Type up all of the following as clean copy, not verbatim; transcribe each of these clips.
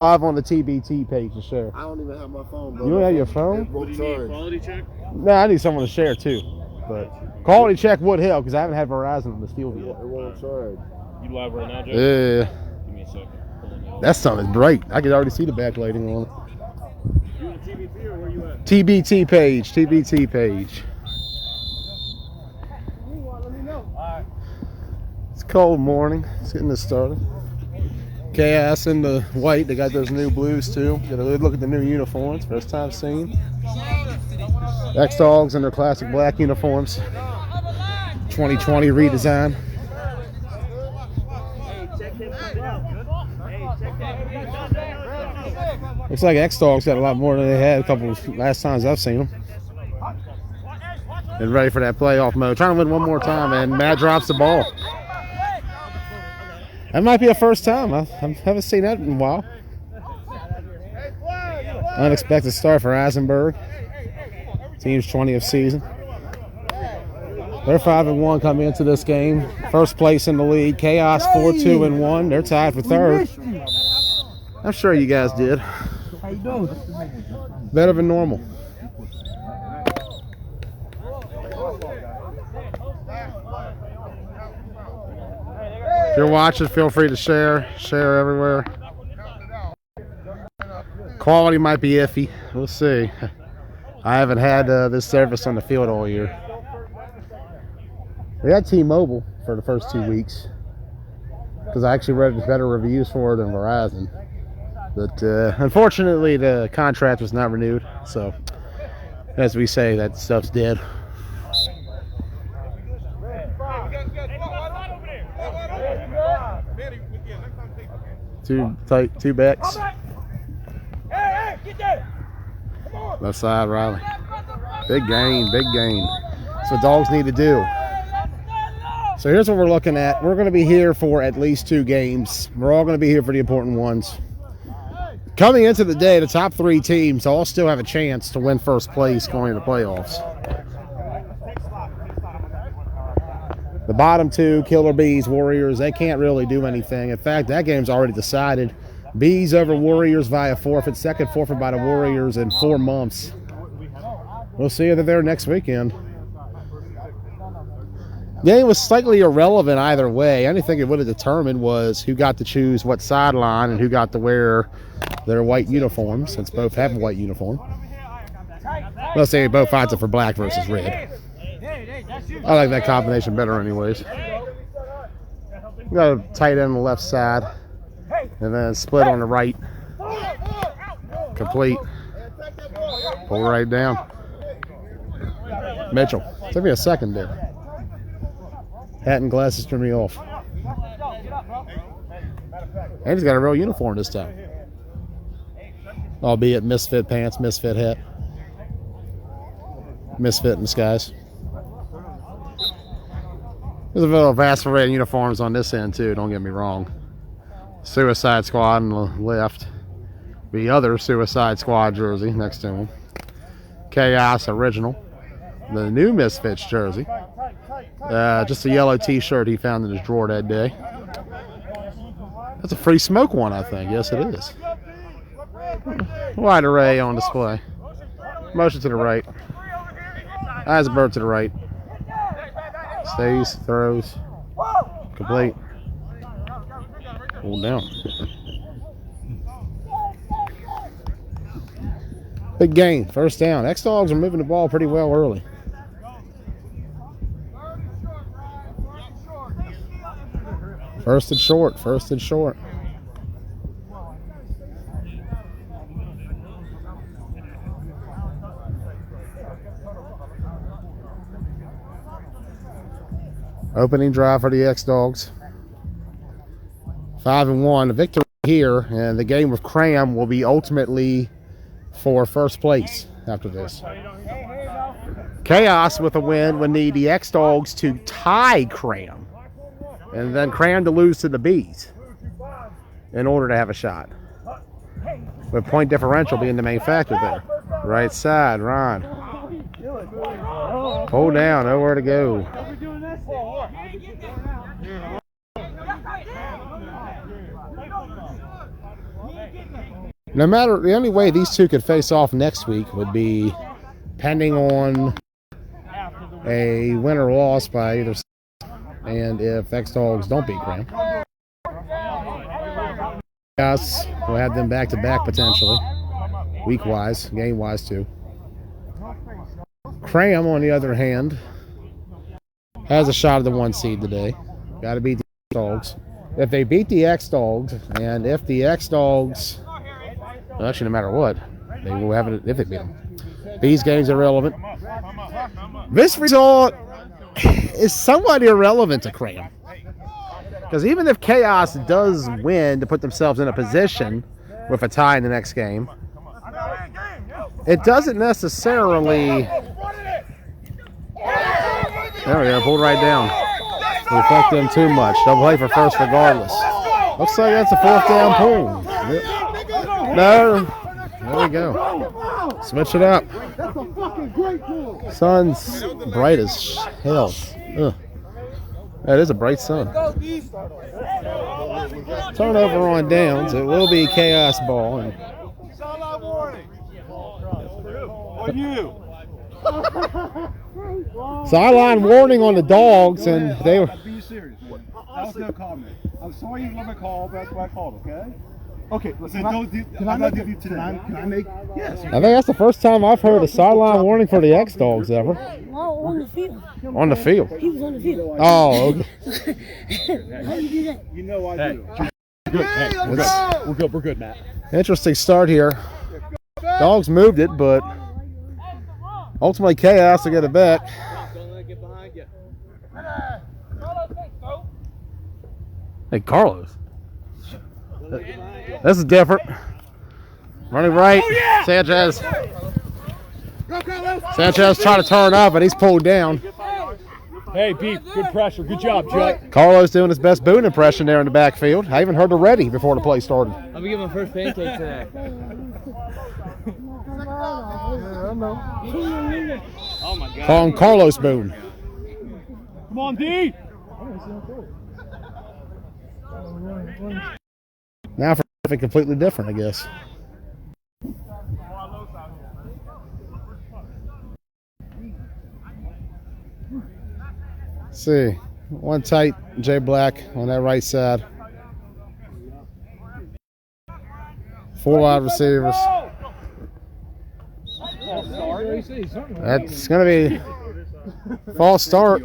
live on the TBT page to share. I don't even have my phone, bro. You don't have your phone? What do you need, quality check? No, I need someone to share too. But quality check would help because I haven't had Verizon in this field yet. It won't charge. You live right now, Joe? Yeah. Give me a second. That sun is bright. I can already see the backlighting on it. You on TBT or where you at? TBT page. TBT page. It's a cold morning. It's getting this started. Chaos in the white. They got those new blues too. Get a good look at the new uniforms. First time seen. X-Dawgs in their classic black uniforms. 2020 redesign. Looks like X-Dawgs got a lot more than they had a couple of last times I've seen them. And ready for that playoff mode. Trying to win one more time, and Matt drops the ball. That might be a first time. I haven't seen that in a while. Unexpected start for Eisenberg. Team's 20th season. They're 5-1 coming into this game. First place in the league. Chaos 4-2-1. They're tied for third. I'm sure you guys did. Better than normal. If you're watching, feel free to share. Share everywhere. Quality might be iffy. We'll see. I haven't had this service on the field all year. We had T-Mobile for the first 2 weeks because I actually read better reviews for it than Verizon. But unfortunately, the contract was not renewed. So, as we say, that stuff's dead. Two backs. Left side, Riley. Big gain, big gain. That's what dogs need to do. So here's what we're looking at. We're going to be here for at least 2 games. We're all going to be here for the important ones. Coming into the day, the top 3 teams all still have a chance to win first place going into the playoffs. The bottom 2, Killer Bees, Warriors, they can't really do anything. In fact, that game's already decided. Bees over Warriors via forfeit. Second forfeit by the Warriors in 4 months. We'll see if they're there next weekend. The game was slightly irrelevant either way. Anything it would have determined was who got to choose what sideline and who got to wear their white uniforms, since both have a white uniform. Let's say both fights it for black versus red. I like that combination better anyways. We got a tight end on the left side. And then split on the right. Complete. Pull right down. Mitchell. Took me a second there. Hat and glasses threw me off. And he's got a real uniform this time. Albeit misfit pants, misfit hat. Misfit in disguise. There's a vast array of uniforms on this end too, don't get me wrong. Suicide Squad on the left. The other Suicide Squad jersey next to him. Chaos original. The new Misfits jersey. Just a yellow t-shirt he found in his drawer that day. That's a free smoke one, I think. Yes, it is. Wide array on display. Motion to the right. Eisenberg to the right. Stays, throws. Complete. Hold down. Big gain. First down. X-Dawgs are moving the ball pretty well early. First and short. First and short. Opening drive for the X-Dawgs. 5-1. A victory here, and the game with Cram will be ultimately for first place after this. Chaos with a win would need the X-Dawgs to tie Cram, and then Cram to lose to the Bees in order to have a shot. With point differential being the main factor there. Right side, Ron. Hold down, nowhere to go. No matter, the only way these two could face off next week would be pending on a win or loss by either side, and if X-Dawgs don't beat Graham. Yes, we'll have them back to back potentially, week wise, game wise too. Graham, on the other hand, has a shot at the 1 seed today. Got to beat the X-Dawgs. If they beat the X-Dawgs, and if the X-Dawgs, well, actually, no matter what, they will have it if they beat them. These games are relevant. This result is somewhat irrelevant to Graham. Because even if Chaos does win to put themselves in a position with a tie in the next game, it doesn't necessarily... There we go, pulled right down. Reflect them too much. They'll play for first regardless. Looks like that's a 4th down pull. Yep. No. There we go. Switch it up. Sun's bright as hell. Ugh. That is a bright sun. Turnover on downs. It will be Chaos ball. And sideline warning on the Dogs, and they were. Be serious. That was no comment. I'm sorry you love a call, but that's why I called, okay? Okay, listen, can I make? Yes. I think that's the first time I've heard a sideline warning for the X-Dogs ever. No, on the field. On the field? He was on the field. Oh, okay. How you do that? You know I do. Good. Hey, we're good. We're good, Matt. Interesting start here. Dogs moved it, but ultimately Chaos to get it back. Hey, Carlos. This is different. Running right. Sanchez trying to turn up, but he's pulled down. Hey, Beef, good pressure. Good job, Jut. Carlos doing his best Boone impression there in the backfield. I even heard the ready before the play started. I'm gonna get my first pancake today. Oh, my God. Calling Carlos Boone. Come on, D. Now for something completely different, I guess. Let's see. One tight, Jay Black on that right side. 4 wide receivers. That's going to be false start.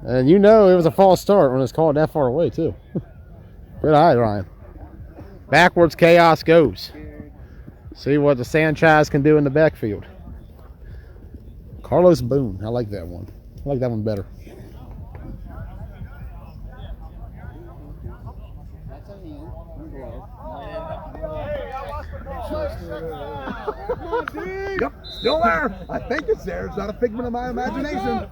And you know it was a false start when it's called that far away, too. Good eye, Ryan. Backwards Chaos goes. See what the Sanchez can do in the backfield. Carlos Boone. I like that one. I like that one better. Yep, still there. I think it's there. It's not a figment of my imagination.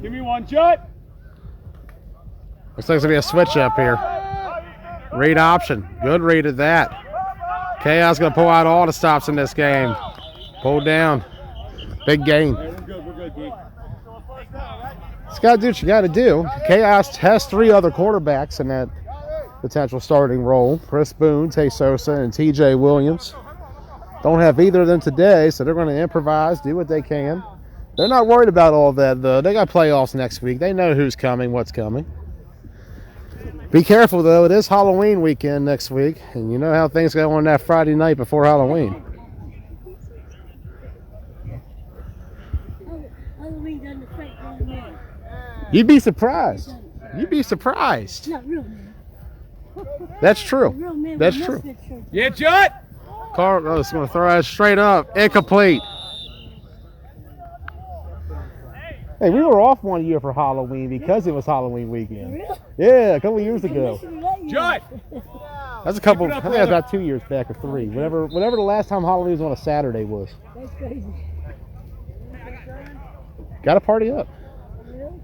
Give me one, Jut. Looks like it's going to be a switch up here. Read option. Good read of that. Chaos going to pull out all the stops in this game. Pulled down. Big gain. We're good, D. Just got to do what you got to do. Chaos has 3 other quarterbacks in that potential starting role. Chris Boone, Tay Sosa, and TJ Williams. Don't have either of them today, so they're going to improvise, do what they can. They're not worried about all that, though. They got playoffs next week. They know who's coming, what's coming. Be careful, though. It is Halloween weekend next week, and you know how things go on that Friday night before Halloween. Halloween doesn't affect one man. You'd be surprised. You'd be surprised. Not real man. That's true. Real man. That's with true. misfit shirt. Yeah, Jut. Carlos going to throw it straight up. Incomplete. Hey, we were off one year for Halloween because it was Halloween weekend. Really? Yeah, a couple years ago. Jut. That's a couple. I think that's about 2 years back or 3. Whatever the last time Halloween was on a Saturday was. That's crazy. Got to party up. Really?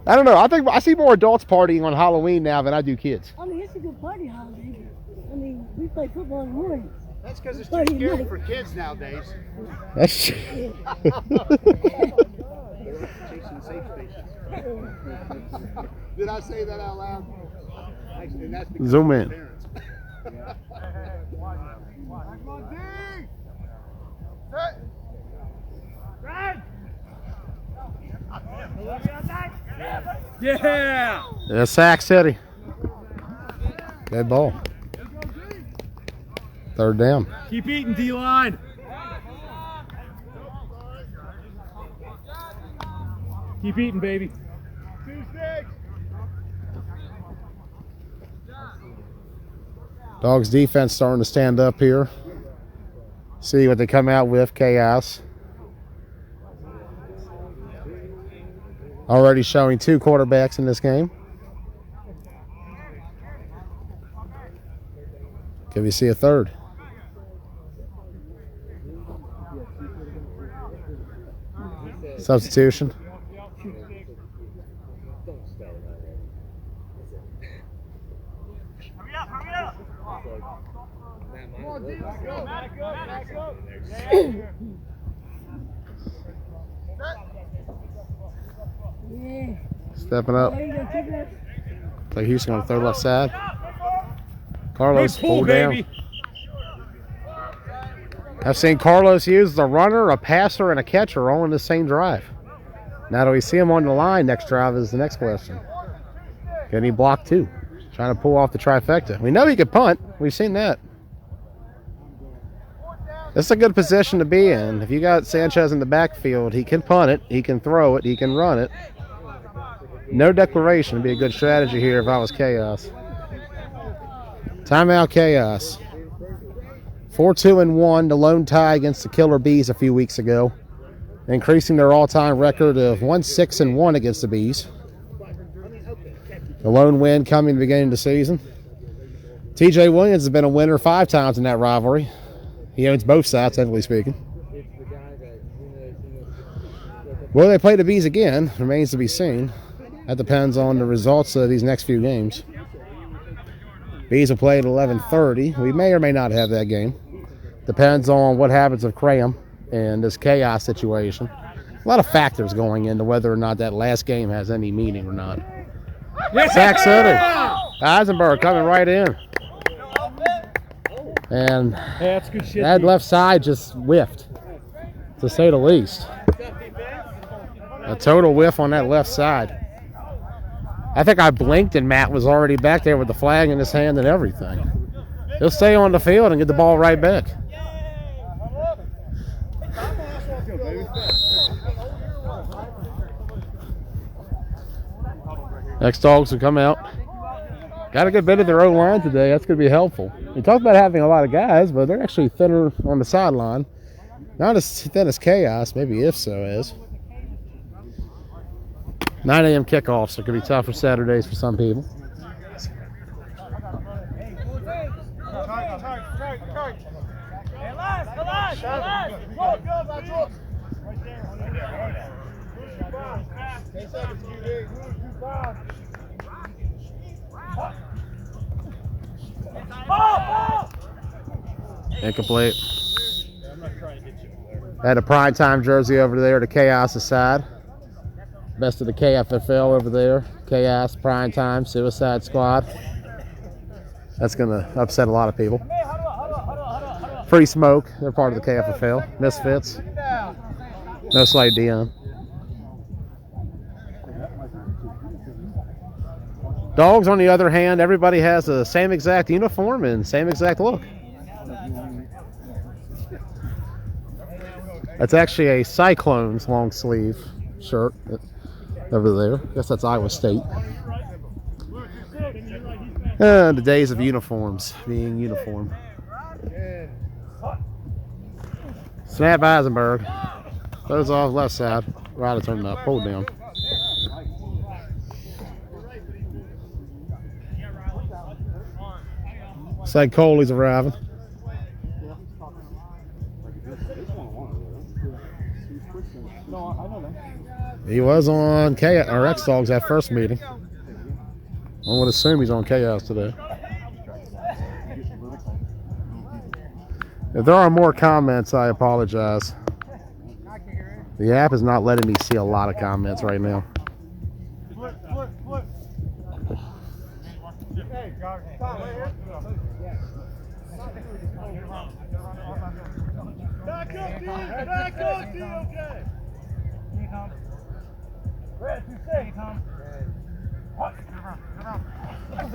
I don't know. I think I see more adults partying on Halloween now than I do kids. I mean, it's a good party holiday. I mean, we play football in the morning. That's because it's Party too scary night. for kids nowadays. That's Chasing safe spaces. Did I say that out loud? And that's because Zoom of in. parents. Yeah! Yeah, Sac City. Good ball. Third down. Keep eating, D-line. Keep eating, baby. Dogs defense starting to stand up here. See what they come out with. Chaos. Already showing 2 quarterbacks in this game. Can we see a third? Substitution. Yeah. Stepping up. There you go, keep it. Play Houston on the third left side. Carlos Good pull, pulled down. baby. I've seen Carlos use the runner, a passer, and a catcher all in the same drive. Now do we see him on the line next drive is the next question. Can he block too? Trying to pull off the trifecta. We know he could punt. We've seen that. This is a good position to be in. If you got Sanchez in the backfield, he can punt it, he can throw it, he can run it. No declaration would be a good strategy here if I was Chaos. Timeout, Chaos. 4-2-1, the lone tie against the Killer Bees a few weeks ago, increasing their all-time record of 1-6-1 against the Bees. The lone win coming at the beginning of the season. TJ Williams has been a winner 5 times in that rivalry. He owns both sides, technically speaking. Will they play the Bees again? Remains to be seen. That depends on the results of these next few games. Bees will play at 11:30. We may or may not have that game. Depends on what happens with Cram and this Chaos situation. A lot of factors going into whether or not that last game has any meaning or not. Sac City. Eisenberg coming right in. And Hey, that's good shit. that left side just whiffed, to say the least. A total whiff on that left side. I think I blinked and Matt was already back there with the flag in his hand and everything. He'll stay on the field and get the ball right back. X-Dawgs will come out. Got a good bit of their own line today. That's going to be helpful. We talked about having a lot of guys, but they're actually thinner on the sideline. Not as thin as Chaos, maybe if so is. 9 a.m. kickoff, so it could be tough for Saturdays for some people. Incomplete. Had a primetime jersey over there to Chaos' side. Best of the KFFL over there. Chaos, primetime, Suicide Squad. That's going to upset a lot of people. Free Smoke, they're part of the KFFL. Misfits. No Slade Dion. Dogs, on the other hand, everybody has the same exact uniform and same exact look. That's actually a Cyclones long sleeve shirt over there. I guess that's Iowa State. The days of uniforms being uniform. Snap Eisenberg. Throws off left side. Right to turn up. Hold down. Said Coley's arriving. He was on X-Dawgs that first meeting. I would assume he's on Chaos today. If there are more comments, I apologize. The app is not letting me see a lot of comments right now.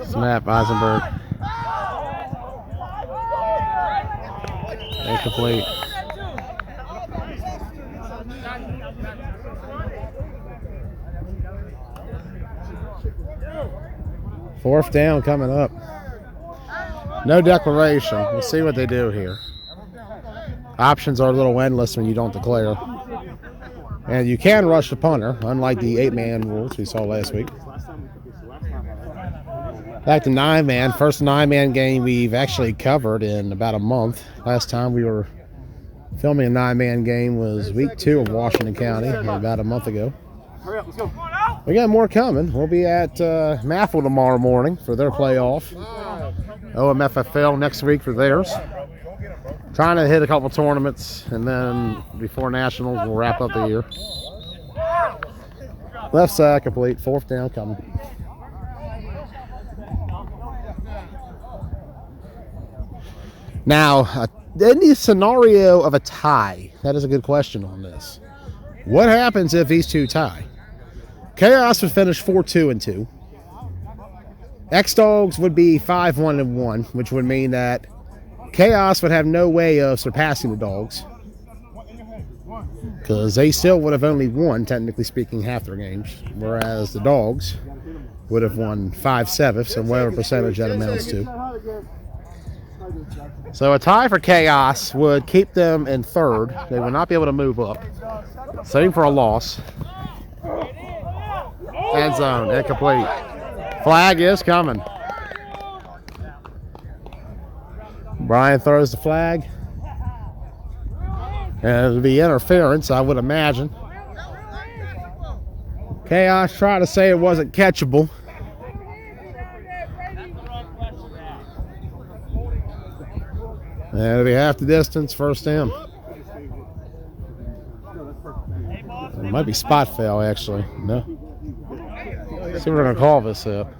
Snap, Eisenberg. Incomplete. Fourth down coming up. No declaration. We'll see what they do here. Options are a little endless when you don't declare. And you can rush the punter, unlike the 8-man rules we saw last week. Back to 9-man. First 9-man game we've actually covered in about a month. Last time we were filming a 9-man game was week 2 of Washington County, about a month ago. Hurry up, let's go. We got more coming. We'll be at Maffle tomorrow morning for their playoff. OMFFL next week for theirs. Trying to hit a couple tournaments, and then before Nationals, we'll wrap up the year. Left side complete. Fourth down coming. Now, in the scenario of a tie, that is a good question on this. What happens if these two tie? Chaos would finish 4-2-2. X-Dawgs would be 5-1-1, which would mean that Chaos would have no way of surpassing the Dogs, because they still would have only won, technically speaking, half their games, whereas the Dogs would have won 5/7, so whatever percentage that amounts to. So a tie for Chaos would keep them in third. They would not be able to move up. Same for a loss. End zone, incomplete. Flag is coming. Brian throws the flag. And it'll be interference, I would imagine. Chaos tried to say it wasn't catchable. And it'll be half the distance, first down. It might be spot foul, actually. No. Let's see what we're going to call this up.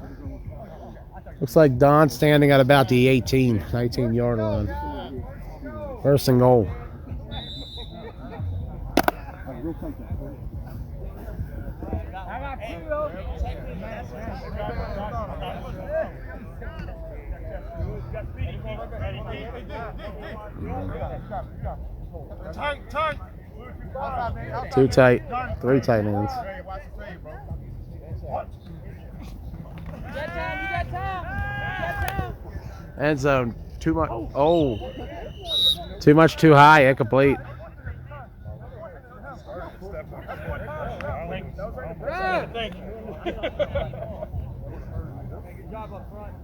Looks like Don standing at about the 19-yard line. First and goal. Too tight. 3 tight ends. End zone. Too much. Oh. Too much, too high. Incomplete. Thank you. Good job up front.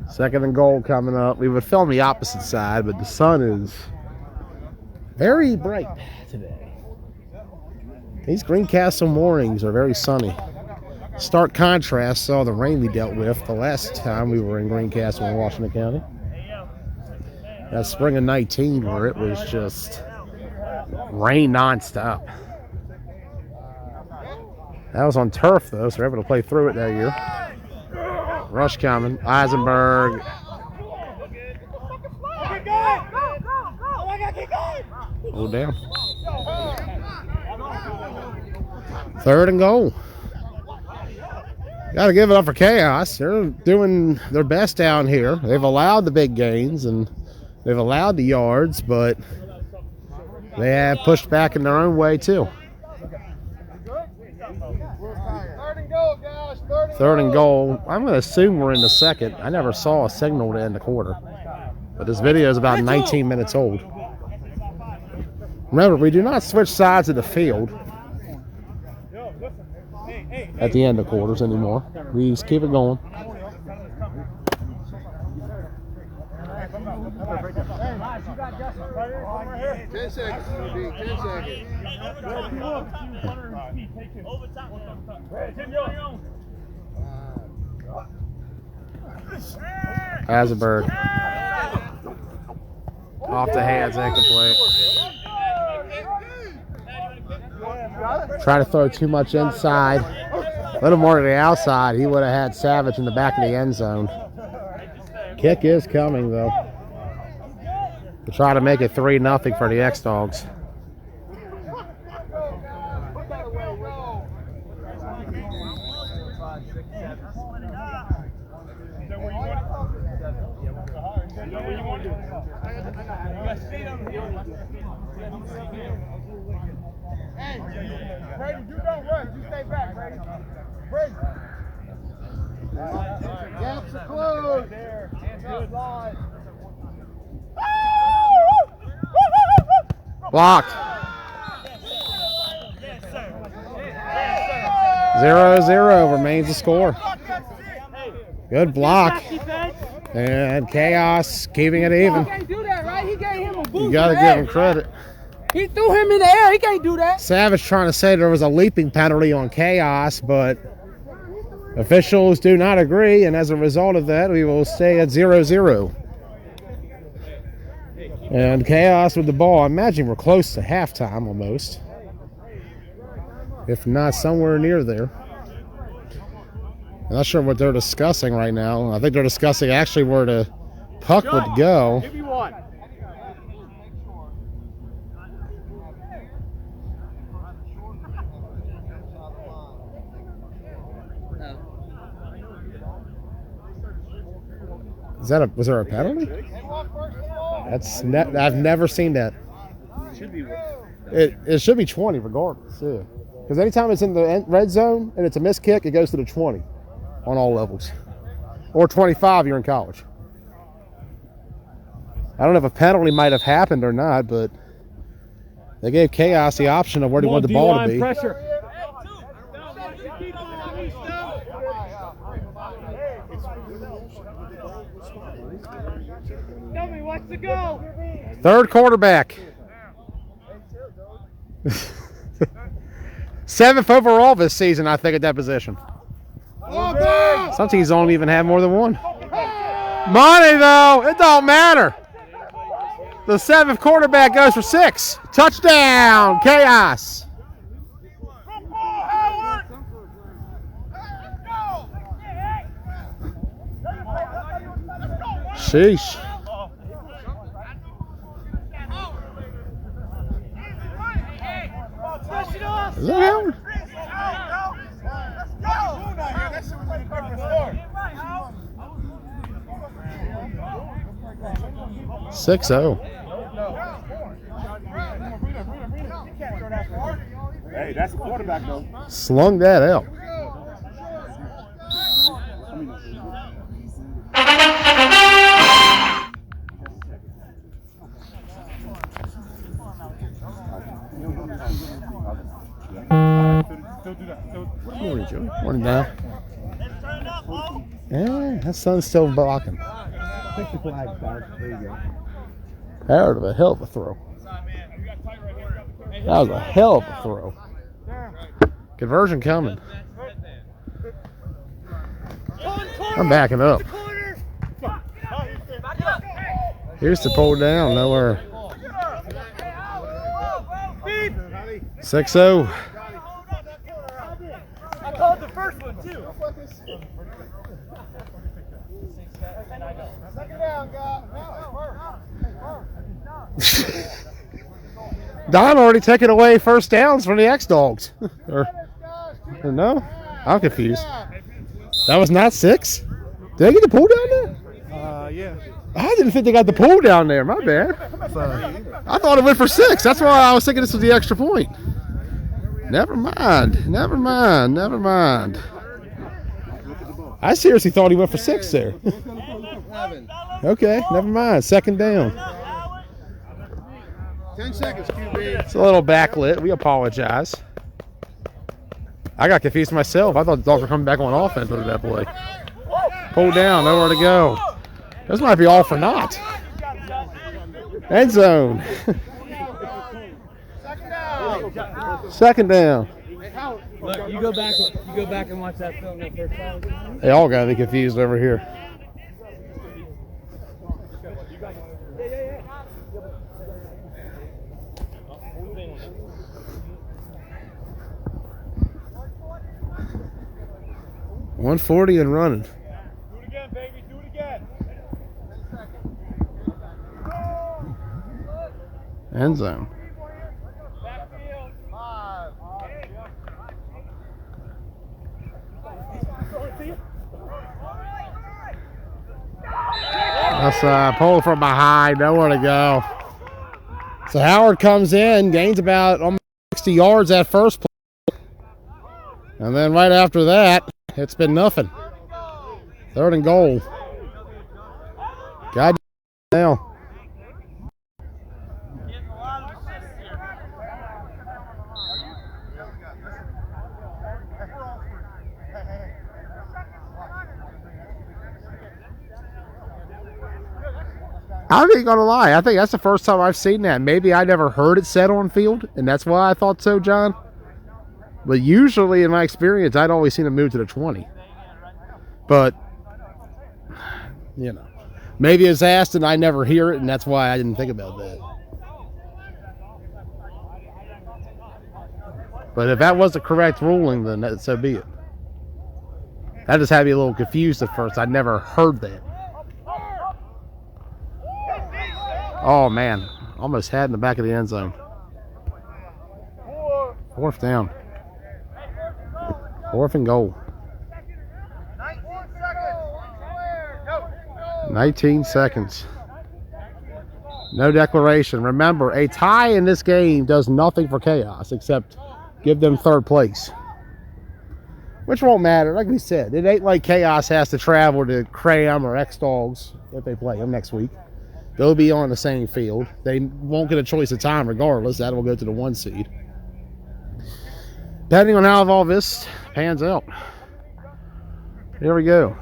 Second and goal coming up. We would film the opposite side, but the sun is very bright today. These Greencastle mornings are very sunny. Stark contrast to all the rain we dealt with the last time we were in Greencastle in Washington County. That spring of 19 where it was just rain nonstop. That was on turf though, so we were able to play through it that year. Rush coming. Eisenberg. Hold down. Third and goal. Got to give it up for Chaos. They're doing their best down here. They've allowed the big gains and they've allowed the yards, but they have pushed back in their own way too. Third and goal. I'm going to assume we're in the second. I never saw a signal to end the quarter. But this video is about 19 minutes old. Remember, we do not switch sides of the field at the end of quarters anymore. We just keep it going. Ten seconds. 10 seconds. Eisenberg. Off the hands, incomplete. Try to throw too much inside. A little more to the outside, he would have had Savage in the back of the end zone. Kick is coming, though, to try to make it 3-0 for the X-Dawgs. Hey, Brady, you don't run. You stay back, Brady. Brady. Gaps are closed. Good line. Blocked. 0-0 remains the score. Good block. And Chaos keeping it even. He can't do that, right? He gave him a boost. You got to give him credit. He threw him in the air. He can't do that. Savage trying to say there was a leaping penalty on Chaos, but officials do not agree, and as a result of that, we will stay at 0-0. And Chaos with the ball. I imagine we're close to halftime almost, if not somewhere near there. I'm not sure what they're discussing right now. I think they're discussing actually where the puck would go. Give me one. Was there a penalty? I've never seen that. It should be 20 regardless, yeah. Because anytime it's in the red zone and it's a missed kick, it goes to the 20 on all levels. Or 25 you're in college. I don't know if a penalty might have happened or not, but they gave Chaos the option of where they wanted the ball to be. Pressure. Tell me what's to go. Third quarterback. 7th overall this season, I think, at that position. Some teams don't even have more than one. Money, though, it don't matter. The 7th quarterback goes for 6. Touchdown, Chaos. Sheesh. Is that Howard? 6-0. Hey, that's the quarterback, though. Slung that out. Morning, Don. Yeah, that sun's still blocking. Pick the flag, Bob. There you go. Howard, a hell of a throw. That was a hell of a throw. Conversion coming. I'm backing up. Here's the pull down, nowhere. 6-0. I called the first one, too. Second down, guy. Don already taking away first downs from the X-Dawgs. or no? I'm confused. That was not 6? Did they get the pull down there? Yeah. I didn't think they got the pull down there. My bad. I thought it went for 6. That's why I was thinking this was the extra point. Never mind. Never mind. Never mind. I seriously thought he went for 6 there. Okay, never mind. Second down. 10 seconds, QB. It's a little backlit. We apologize. I got confused myself. I thought the Dogs were coming back on offense with that play. Pull down, nowhere to go. This might be all for naught. End zone. Second down. Look, you go back and watch that film that first time. They all got to be confused over here. 140 and running. Do it again, baby. Do it again. End zone. Backfield. 5. That's pull from behind. Nowhere to go. So Howard comes in, gains about almost 60 yards that first play. And then right after that, it's been nothing. 3rd and goal. God now. I ain't gonna lie. I think that's the first time I've seen that. Maybe I never heard it said on field, and that's why I thought so, John. But usually, in my experience, I'd always seen him move to the 20. But, you know, maybe it's asked and I never hear it, and that's why I didn't think about that. But if that was the correct ruling, then so be it. That just had me a little confused at first. I'd never heard that. Oh, man. Almost had in the back of the end zone. 4th down. 4th and goal. 19 seconds. No declaration. Remember, a tie in this game does nothing for Chaos except give them 3rd place. Which won't matter. Like we said, it ain't like Chaos has to travel to Cram or X-Dawgs if they play them next week. They'll be on the same field. They won't get a choice of time regardless. That will go to the 1 seed. Depending on how all this pans out. Here we go.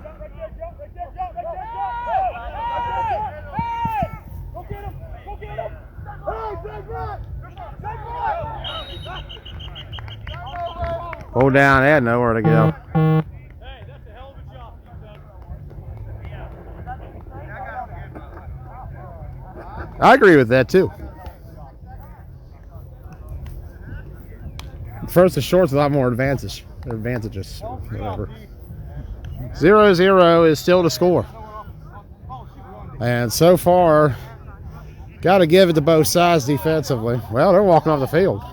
Hold down. They had nowhere to go. Hey, that's a hell of a job. I agree with that too. First, the short's a lot more advantages. So whatever. 0-0 is still the score. And so far, got to give it to both sides defensively. Well, they're walking off the field.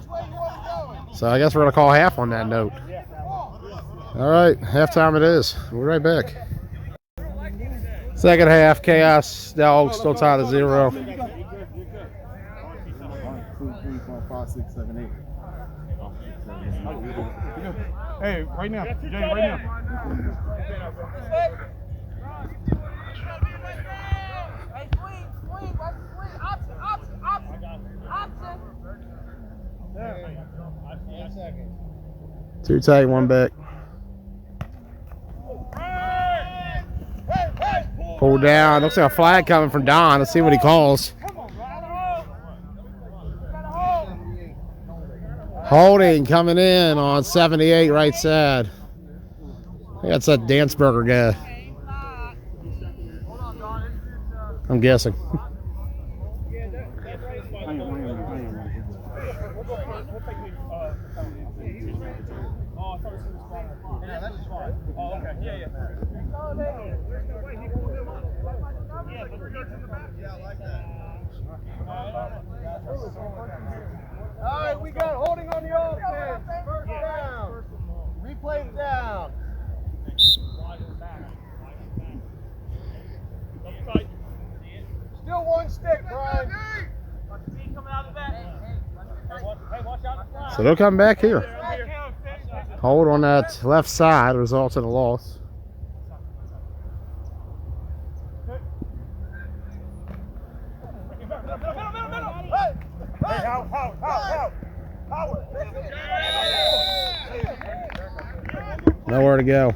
So I guess we're going to call half on that note. All right, halftime it is. We'll be right back. Second half, Chaos Dogs still tied at 0. 2, 3, 4, 5, 6, 7, 8. Hey, right now. Jay, right now. Two tight, one back. Pull down. Looks like a flag coming from Don. Let's see what he calls. Holding coming in on 78 right side. I think that's that Danceberger guy. I'm guessing. All right, we got holding on the offense. First down. Replay down. Still 1 stick, Brian. So they'll come back here. Hold on that left side results in a loss. Nowhere to go.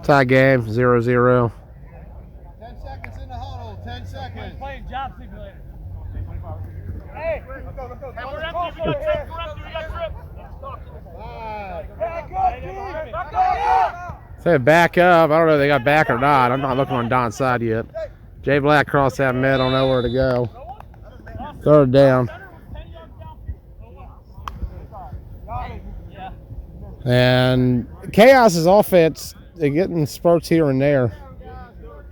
Tie game, 0-0. 10 seconds in the huddle. 10 seconds. Playing job simulator. Hey, let's go. Hey, we're empty. We got trip. We got trip. Say back up. I don't know if they got back or not. I'm not looking on Don's side yet. Jay Black crossed that mid. Don't know where to go. Third down. And Chaos's offense, they're getting spurts here and there.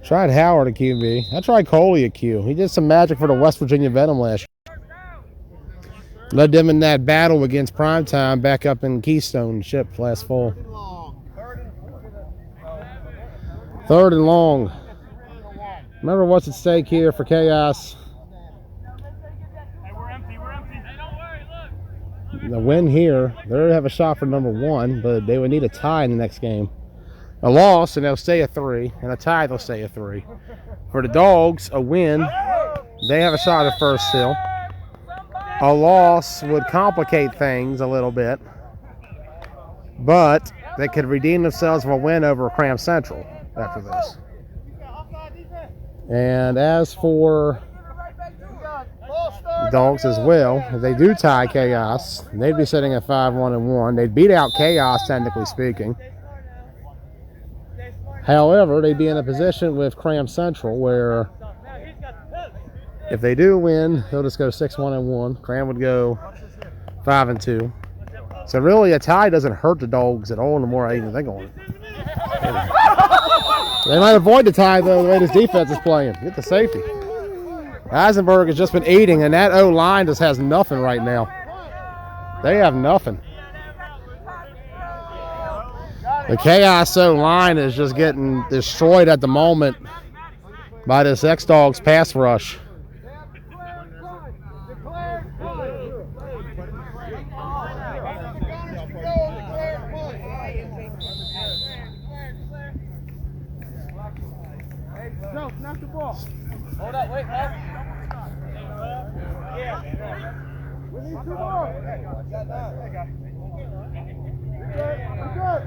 Tried Howard at QB. I tried Coley at Q. He did some magic for the West Virginia Venom last year. Led them in that battle against Primetime back up in Keystone Ship last fall. Third and long. Remember what's at stake here for Chaos. The win here, they have a shot for number 1, but they would need a tie in the next game. A loss, and they'll stay at 3, and a tie, they'll stay at 3. For the Dogs, a win, they have a shot at first still. A loss would complicate things a little bit, but they could redeem themselves with a win over Cram Central after this. And as for the Dogs as well, if they do tie Chaos, they'd be sitting at 5-1-1. They'd beat out Chaos, technically speaking. However, they'd be in a position with Cram Central where if they do win, they'll just go 6-1-1. Cram would go 5-2. So really, a tie doesn't hurt the Dogs at all. The more I even think on it, they might avoid the tie though. The way this defense is playing, get the safety. Eisenberg has just been eating, and that O line just has nothing right now. They have nothing. The Chaos O line is just getting destroyed at the moment by this X-Dawgs pass rush. No, not the ball. Hold up, wait, man. Yeah. We need 2 more. Got that. We're good.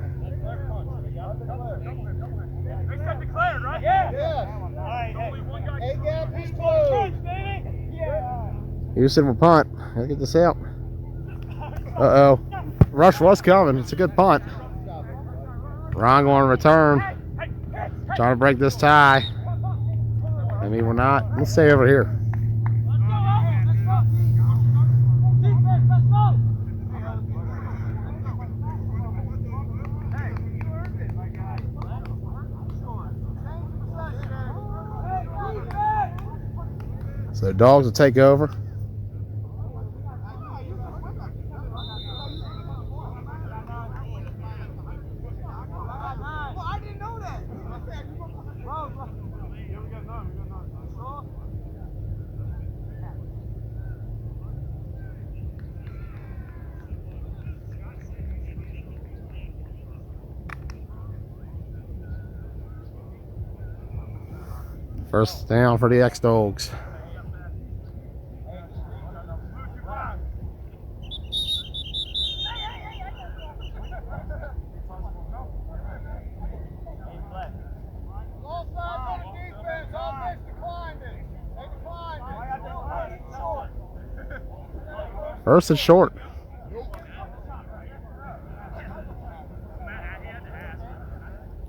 They said declared, right? Yeah. All right, hey. A-gap is closed. Houston will punt. Gotta get this out. Uh-oh. Rush was coming. It's a good punt. Ron going to return. Trying to break this tie. I mean, we're not. Let's stay over here. So Dogs will take over. First down for the X-Dawgs. First and short.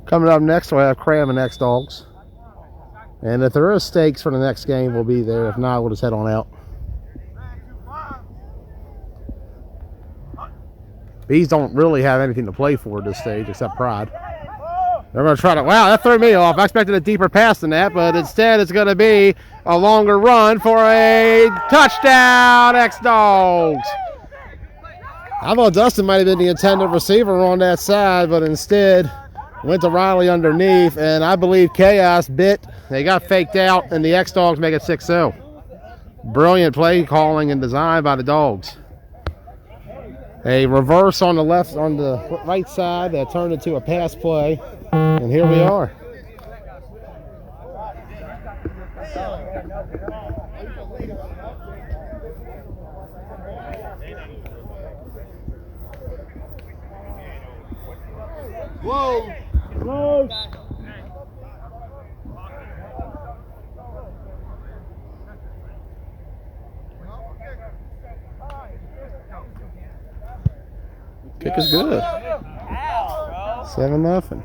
Coming up next, we'll have Cram and X-Dawgs. And if there are stakes for the next game, we'll be there. If not, we'll just head on out. Bees don't really have anything to play for at this stage except pride. They're going to try to... Wow, that threw me off. I expected a deeper pass than that, but instead it's going to be a longer run for a touchdown, X-Dawgs. I thought Dustin might have been the intended receiver on that side, but instead went to Riley underneath, and I believe Chaos bit. They got faked out, and the X-Dawgs make it 6-0. Brilliant play calling and design by the Dogs. A reverse on the left, on the right side that turned into a pass play, and here we are. Whoa! Close. Kick is good. 7-0.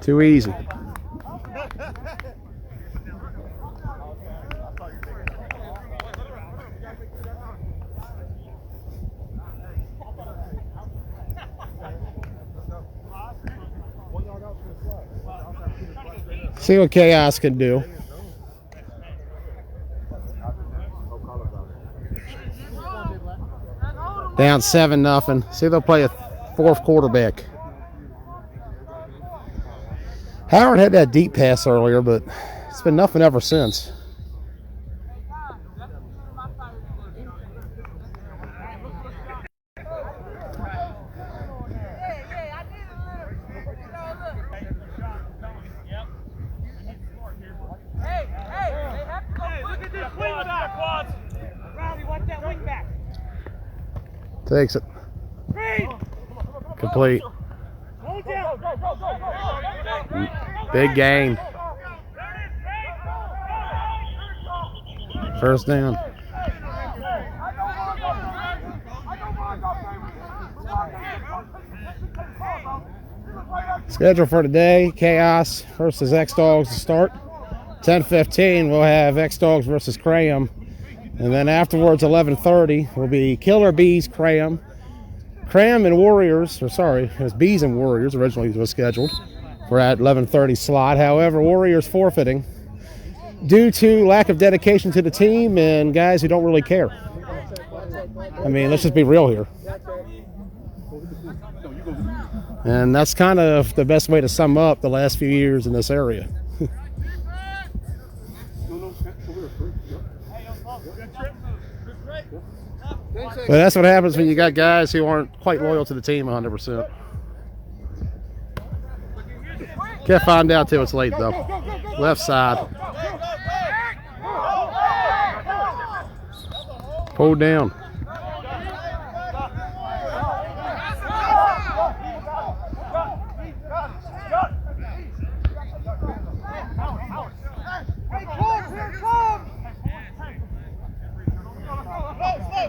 Too easy. See what Chaos can do. Down 7-0. See, they'll play a fourth quarterback. Howard had that deep pass earlier, but it's been nothing ever since. Takes it. Complete. Big gain. First down. Schedule for today, Chaos versus X-Dawgs to start. 10:15, we'll have X-Dawgs versus Graham. And then afterwards, 11:30, will be Killer Bees, Graham. Graham and Warriors, or sorry, it was Bees and Warriors originally was scheduled for at 11:30 slot. However, Warriors forfeiting due to lack of dedication to the team and guys who don't really care. I mean, let's just be real here. And that's kind of the best way to sum up the last few years in this area. But that's what happens when you got guys who aren't quite loyal to the team 100%. Can't find out till it's late, though. Left side. Pulled down.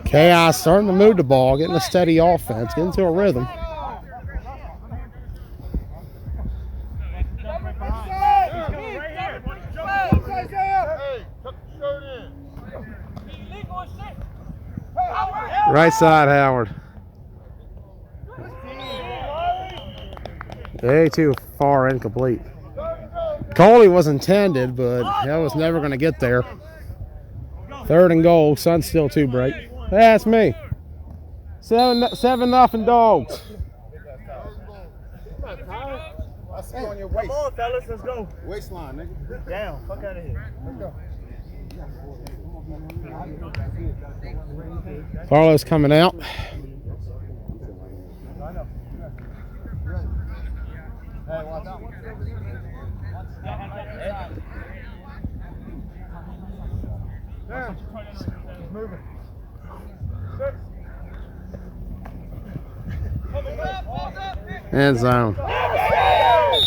Chaos starting to move the ball, getting a steady offense, getting to a rhythm. Right side, Howard. Way too far incomplete. Coley was intended, but that was never going to get there. 3rd and goal. Sun's still too bright. That's me. 7-0 Dogs. I see on your waist. Come on, fellas, let's go. Waistline, nigga. Down. Fuck out of here. Let's go. Carlos coming out. Hey, watch out. Down. Moving. End zone.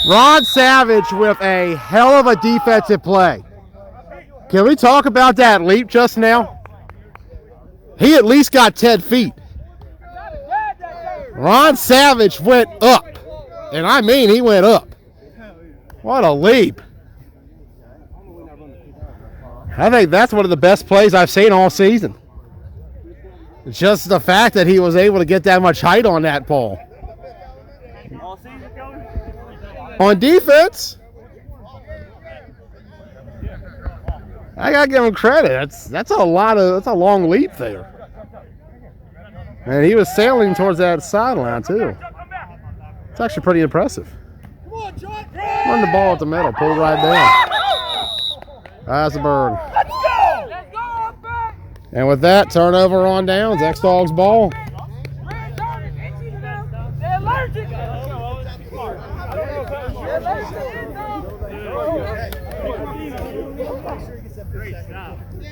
Ron Savage with a hell of a defensive play. Can we talk about that leap just now? He at least got 10 feet. Ron Savage went up. And I mean he went up. What a leap. I think that's one of the best plays I've seen all season. Just the fact that he was able to get that much height on that ball. On defense, I gotta give him credit. That's a long leap there. And he was sailing towards that sideline too. It's actually pretty impressive. Run the ball at the middle, pull right down. Eisenberg. And with that, turnover on downs. X-Dawgs ball.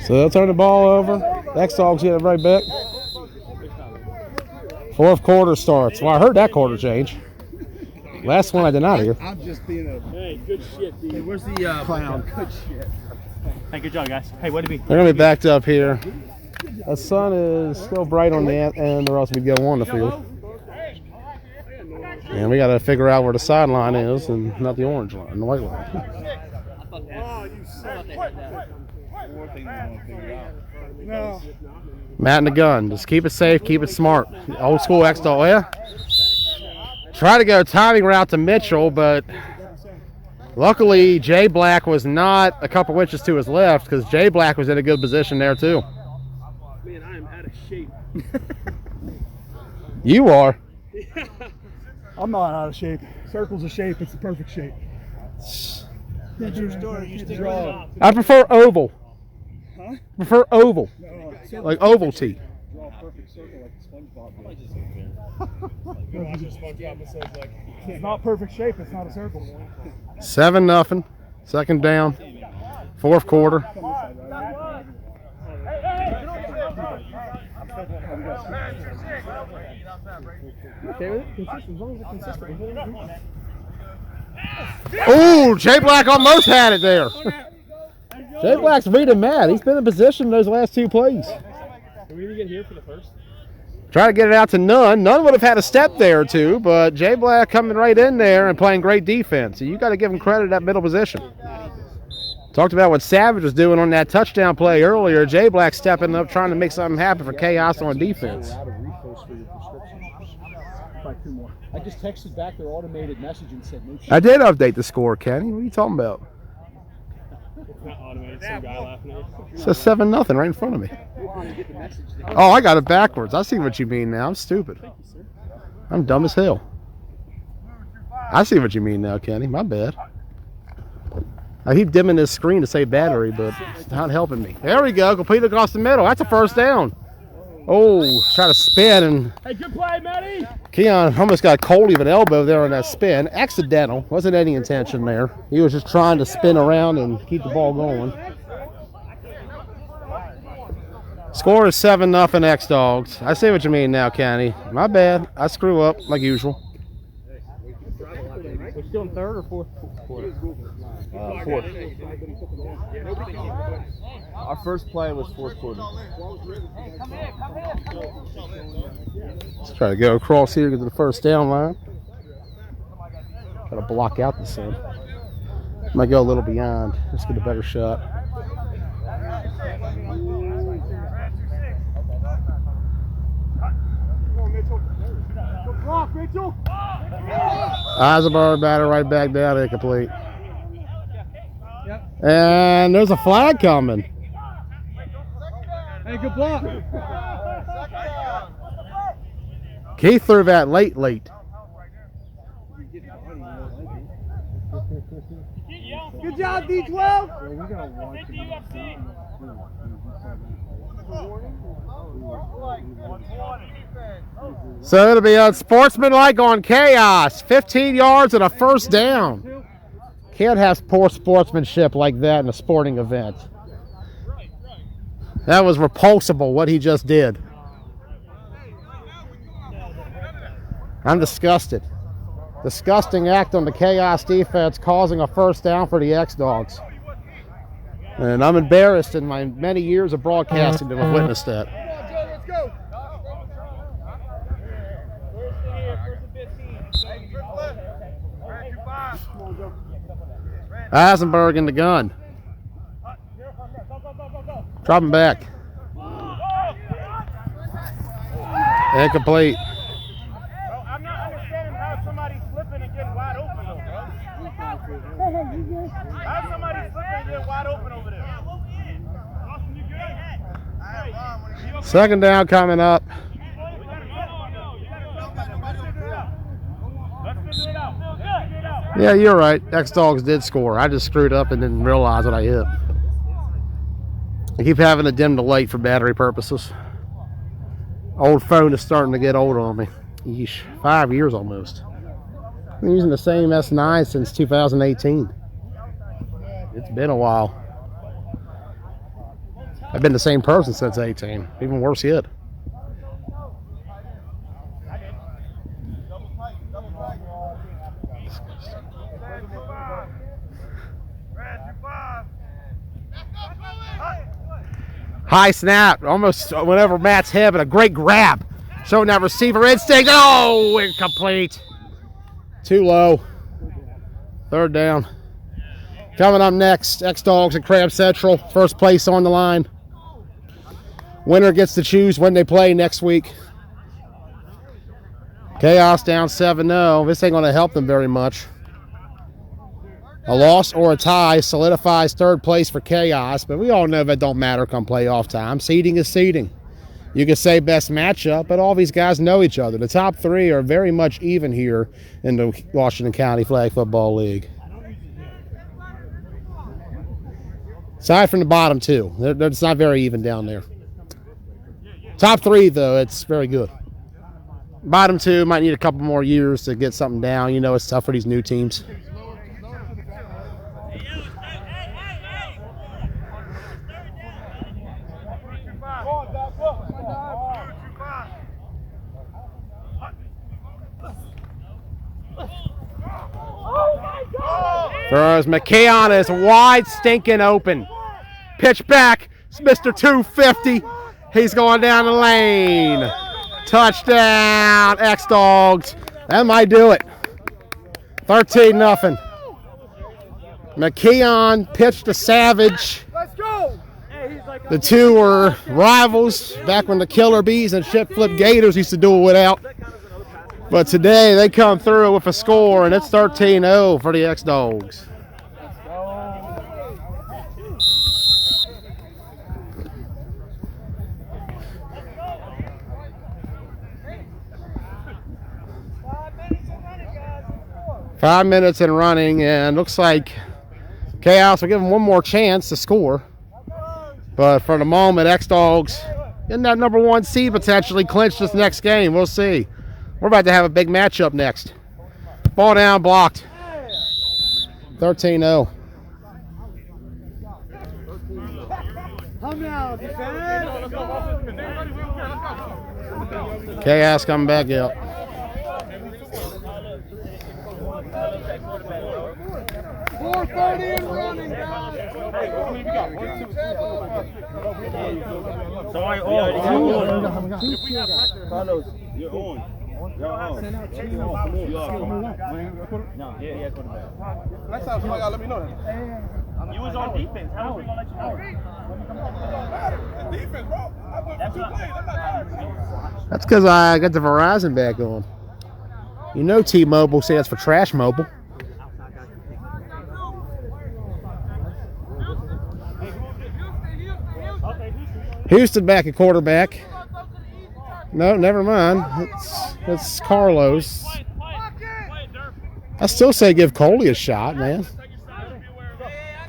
So they'll turn the ball over. X-Dawgs get it right back. 4th quarter starts. Well, I heard that quarter change. Last one I did not hear. I'm just being a... Hey, good shit, dude. Hey, where's the clown? Good shit. Hey, good job, guys. Hey, what did we... They're going to be backed up here. The sun is still bright on the end, or else we'd go on the field. And we got to figure out where the sideline is and not the orange line, the white line. No. Matt and the gun. Just keep it safe, keep it smart. Old school X-Dawgs, yeah. Try to go timing route to Mitchell, but luckily Jay Black was not a couple inches to his left because Jay Black was in a good position there too. Man, I am out of shape. You are. I'm not out of shape. Circle's a shape. It's the perfect shape. That's your story. You stick with it. I prefer oval. Huh? Prefer oval. No, Like oval tee. draw a perfect circle like SpongeBob did. It's not perfect shape. It's not a circle. 7-0. Second down. Fourth quarter. Ooh, Jay Black almost had it there. Jay Black's reading Matt. He's been in position those last two plays. Are we going to get here for the first? Try to get it out to Nunn. Nunn would have had a step there or two, but Jay Black coming right in there and playing great defense. So you got to give him credit at that middle position. Talked about what Savage was doing on that touchdown play earlier. Jay Black stepping up, trying to make something happen for chaos on defense. I just texted back their automated message and said no shit. I did update the score, Kenny. What are you talking about? It's not automated. Some guy laughing at you. It says 7-0 right in front of me. Oh, I got it backwards. I see what you mean now. I'm stupid. I'm dumb as hell. I see what you mean now, Kenny. My bad. I keep dimming this screen to say battery, but it's not helping me. There we go. Complete across the middle. That's a first down. Oh, try to spin, and Hey, good play, Matty. Keon almost got Coley of an elbow there on that spin. Accidental. Wasn't any intention there. He was just trying to spin around and keep the ball going. Score is 7-0 X-Dawgs. I see what you mean now, Kenny. My bad. I screw up like usual. We're still in third or fourth quarter? Fourth. Our first play was fourth quarter. Let's try to go across here, get to the first down line. Try to block out the sun. Might go a little beyond. Let's get a better shot. Eisenberg batter right back down, incomplete. And there's a flag coming. Hey, good block. Keith threw that late. Good job, D12. So it'll be unsportsmanlike on chaos. 15 yards and a first down. Can't have poor sportsmanship like that in a sporting event. That was repulsible what he just did. I'm disgusted. Disgusting act on the chaos defense causing a first down for the X-Dawgs. And I'm embarrassed in my many years of broadcasting to have witnessed that. Let's go. Eisenberg in the gun. Drop him back. Incomplete. I'm not understanding how somebody's slipping and getting wide open though, bro. How's somebody slipping and getting wide open over there? Second down coming up. Yeah, you're right. X-Dawgs did score. I just screwed up and didn't realize what I hit. I keep having to dim the light for battery purposes. Old phone is starting to get old on me. Yeesh, 5 years almost. I've been using the same S9 since 2018. It's been a while. I've been the same person since 18. Even worse yet. High snap, almost went over Matt's head, but a great grab. Showing that receiver instinct. Oh, incomplete. Too low. Third down. Coming up next, X-Dawgs and Crab Central. First place on the line. Winner gets to choose when they play next week. Chaos down 7-0. This ain't going to help them very much. A loss or a tie solidifies third place for Chaos, but we all know that don't matter come playoff time. Seeding is seeding. You can say best matchup, but all these guys know each other. The top three are very much even here in the Washington County Flag Football League. Aside from the bottom two, it's not very even down there. Top three, though, it's very good. Bottom two might need a couple more years to get something down. You know, it's tough for these new teams. Throws. McKeon is wide stinking open. Pitch back. It's Mr. 250. He's going down the lane. Touchdown, X-Dawgs. That might do it. 13-0. McKeon pitched to Savage. Let's go. The two were rivals back when the Killer Bees and Ship Flip Gators used to do it without. But today they come through with a score, and it's 13-0 for the X-Dawgs. Five minutes and running, and looks like Chaos will give them one more chance to score. But for the moment, X-Dawgs in that number one seed potentially clinch this next game. We'll see. We're about to have a big matchup next. Ball down, blocked. 13-0. Chaos coming back out. Carlos, you're on. Next time, somebody gotta let me know that. You was on defense. How was we gonna let you know? Defense, bro. I went for 2 plays. I'm not tired. That's because I got the Verizon back on. You know T-Mobile stands for Trash Mobile. Houston back at quarterback. No, never mind. It's Carlos. I still say give Coley a shot, man.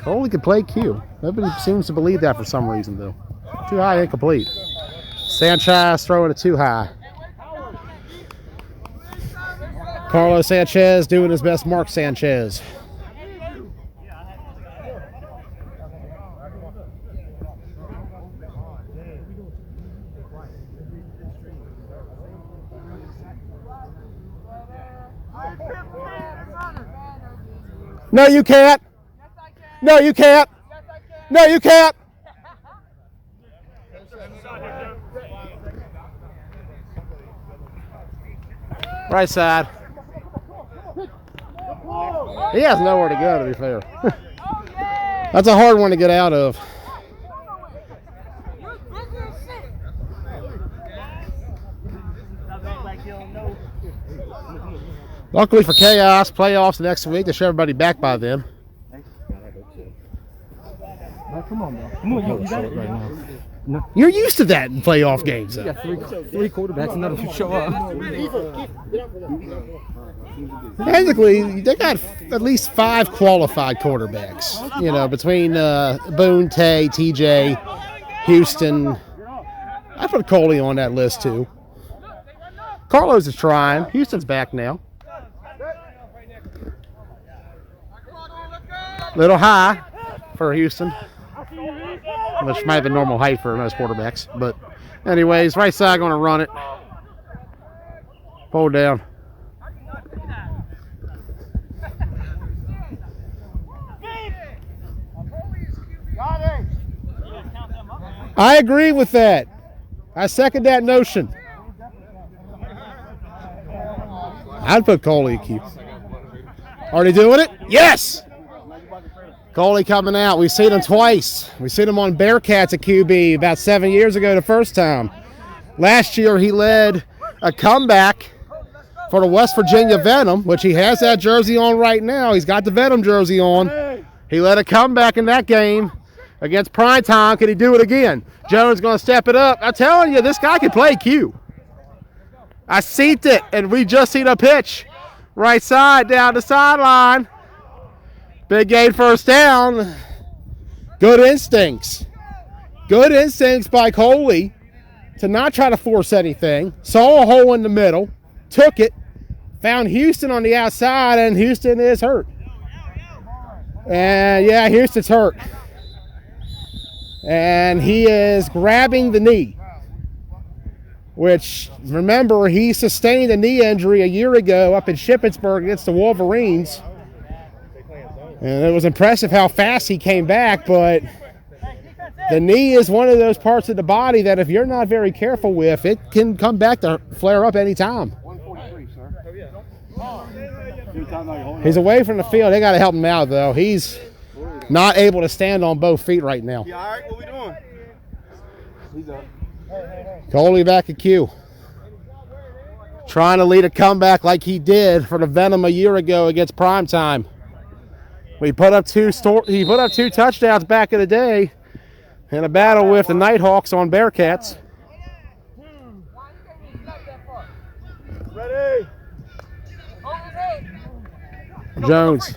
Coley can play Q. Nobody seems to believe that for some reason, though. Too high, incomplete. Sanchez throwing it too high. Carlos Sanchez doing his best Mark Sanchez. No, you can't. No, you can't. No, you can't. Right side. He has nowhere to go, to be fair. That's a hard one to get out of. Luckily for Chaos, playoffs next week. They should everybody back by then. Come on, bro. Come on, you got it right now. No. You're used to that in playoff games, though. You got three quarterbacks and none of them show up. Technically, they got at least 5 qualified quarterbacks. You know, between Boone, Tay, TJ, Houston. I put Coley on that list, too. Carlos is trying. Houston's back now. Little high for Houston, which might have been normal height for most quarterbacks. But anyways, right side going to run it. Pull down. Got it. I agree with that. I second that notion. I'd put Coley at Q. Are they doing it? Yes! Coley coming out. We've seen him twice. We've seen him on Bearcats at QB about 7 years ago the first time. Last year he led a comeback for the West Virginia Venom, which he has that jersey on right now. He's got the Venom jersey on. He led a comeback in that game against Primetime. Can he do it again? Jones going to step it up. I'm telling you, this guy can play Q. I seeked it, and we just seen a pitch. Right side, down the sideline. Big gain first down. Good instincts. Good instincts by Coley to not try to force anything. Saw a hole in the middle, took it, found Houston on the outside, and Houston is hurt. And yeah, Houston's hurt. And he is grabbing the knee, which, remember, he sustained a knee injury a year ago up in Shippensburg against the Wolverines. And it was impressive how fast he came back, but the knee is one of those parts of the body that if you're not very careful with, it can come back to flare up anytime. 143, sir. He's away from the field. They got to help him out, though. He's not able to stand on both feet right now. Yeah, all right, what we doing? He's up. Coley back at Q. Trying to lead a comeback like he did for the Venom a year ago against Primetime. He put up two touchdowns back in the day in a battle with the Nighthawks on Bearcats. Ready? Jones,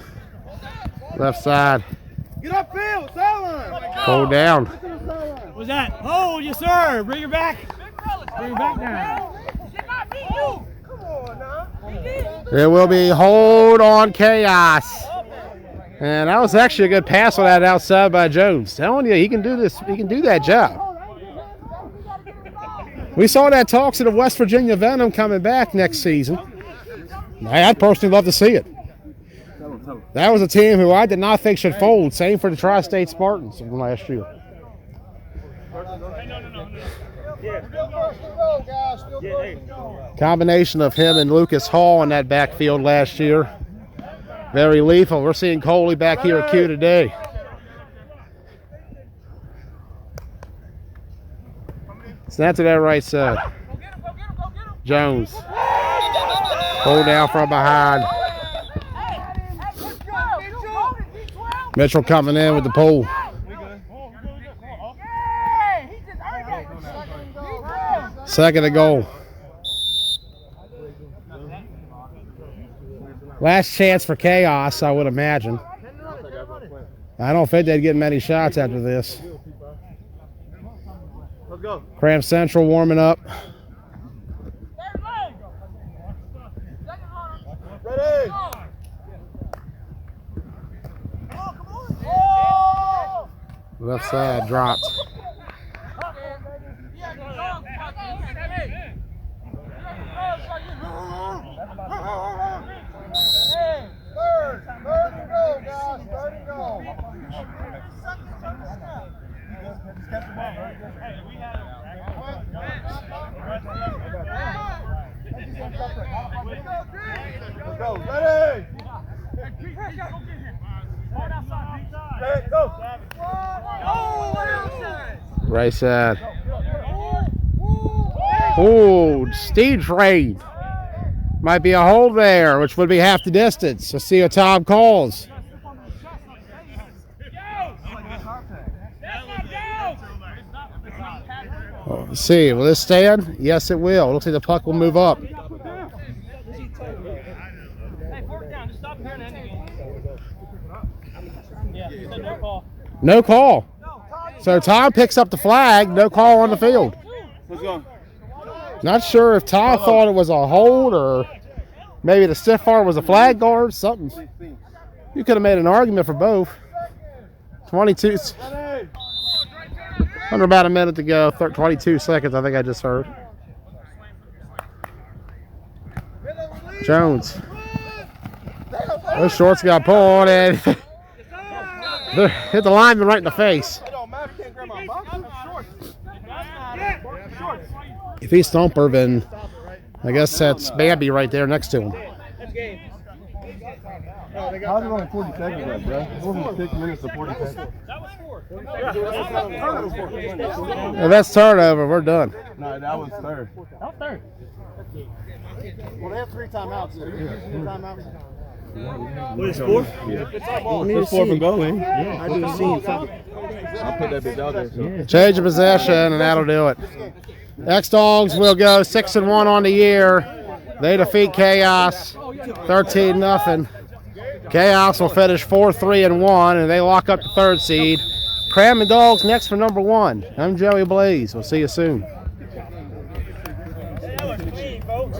left side. Get upfield, sideline. Hold down. What's that? Hold, yes, sir. Bring her back. Bring her back down. There will be hold on Chaos. And that was actually a good pass on that outside by Jones. Telling you, he can do this. He can do that job. We saw that talks of the West Virginia Venom coming back next season. I'd personally love to see it. That was a team who I did not think should fold. Same for the Tri-State Spartans from last year. Combination of him and Lucas Hall in that backfield last year. Very lethal. We're seeing Coley back here at Q today. Snap to that right side. Jones. Hold down from behind. Mitchell coming in with the pull. Second and goal. Last chance for Chaos, I would imagine. I don't think they'd get many shots after this. Let's go. Cram Central warming up. Ready? Left side dropped. Let's go. Ready? Ready, go. Right side. Oh, Steve Trade. Might be a hold there, which would be half the distance. Let's see what Tom calls. Let's see, will this stand? Yes, it will. Looks like the puck will move up. No call. So Tom picks up the flag. No call on the field. Let's go. Not sure if Tom thought it was a hold or maybe the stiff arm was a flag guard. Something. You could have made an argument for both. 22. Under about a minute to go. 22 seconds, I think I just heard. Jones. Those shorts got pulled and hit the lineman right in the face. It don't matter. You can't grab my box. If he's Thumper, then I guess that's Bambi right there next to him. How's it only 40 seconds left, bro? It wasn't 6 minutes to 40 seconds. If that's turnover, we're done. No, that was third. Well, they have 3 timeouts. 3 timeouts. What is 4? It's 4th and goal, man. Yeah, I do see. I'll put that bitch out there. So. Change of possession, and that'll do it. X-Dawgs will go 6-1 on the year. They defeat Chaos 13-0. Chaos will finish 4-3-1, and they lock up the 3rd seed. Cram and Dogs next for number 1. I'm Joey Blaze. We'll see you soon. That was clean, folks.